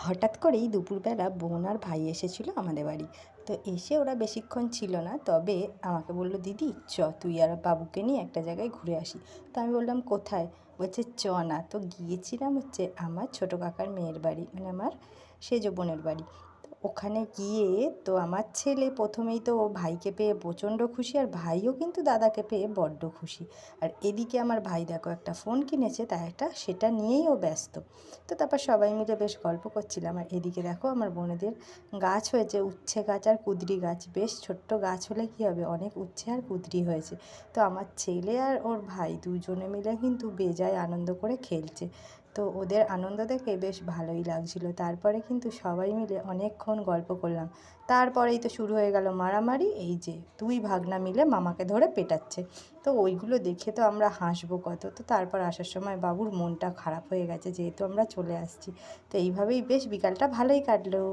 হঠাৎ করেই দুপুরবেলা বোন আর ভাই এসেছিলো আমাদের বাড়ি। তো এসে ওরা বেশিক্ষণ ছিল না, তবে আমাকে বললো, দিদি চ তুই আর বাবুকে নিয়ে একটা জায়গায় ঘুরে আসি। তো আমি বললাম, কোথায়? বলছে চ না। তো গিয়েছিলাম হচ্ছে আমার ছোটো কাকার মেয়ের বাড়ি, মানে আমার সেজ বোনের বাড়ি। তো ওখানে গিয়ে তো আমার ছেলে প্রথমেই তো ও ভাইকে পেয়ে প্রচণ্ড খুশি, আর ভাইও কিন্তু দাদাকে পেয়ে বড্ড খুশি। আর এদিকে আমার ভাই দেখো একটা ফোন কিনেছে, তাই একটা সেটা নিয়েই ও ব্যস্ত। তো তারপর সবাই মিলে বেশ গল্প করছিলাম। আর এদিকে দেখো আমার বোনেদের গাছ হয়েছে, উচ্ছে গাছ আর কুঁদরি গাছ। বেশ ছোট্ট গাছ হলে কী হবে, অনেক উচ্ছে আর কুঁদরি হয়েছে। তো আমার ছেলে আর ওর ভাই দুজনে মিলে কিন্তু বেজায় আনন্দ করে খেলছে। তো ওদের আনন্দ দেখে বেশ ভালোই লাগছিল। তারপরে কিন্তু সবাই মিলে অনেকক্ষণ গল্প করলাম। তারপরেই তো শুরু হয়ে গেল মারামারি। এই যে দুই ভাগনা মিলে মামাকে ধরে পেটাচ্ছে। তো ওইগুলো দেখে তো আমরা হাসবো কত। তো তারপর আসার সময় বাবুর মনটা খারাপ হয়ে গেছে, যেহেতু আমরা চলে আসছি। তো এইভাবেই বেশ বিকালটা ভালোই কাটলো।